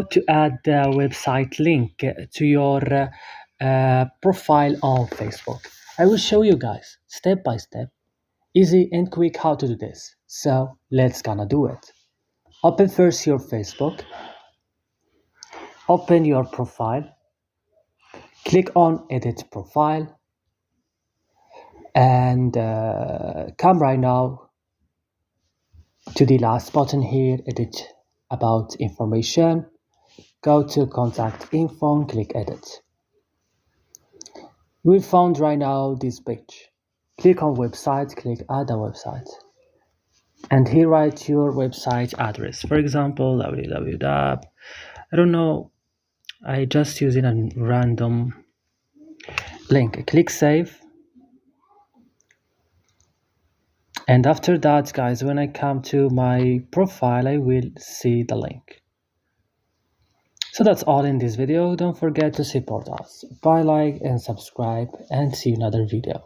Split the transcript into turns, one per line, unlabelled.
to add the website link to your profile on Facebook. I will show you guys step by step, easy and quick how to do this. So let's gonna do it. Open first your Facebook, open your profile, click on edit profile, and come right now to the last button here, edit about information. Go to contact info and click edit. We found right now this page. Click on website, click add a website. And here write your website address. For example, www. I don't know, I just using a random link. Click save. And after that, guys, when I come to my profile, I will see the link. So that's all in this video. Don't forget to support us by like and subscribe, and see you in another video.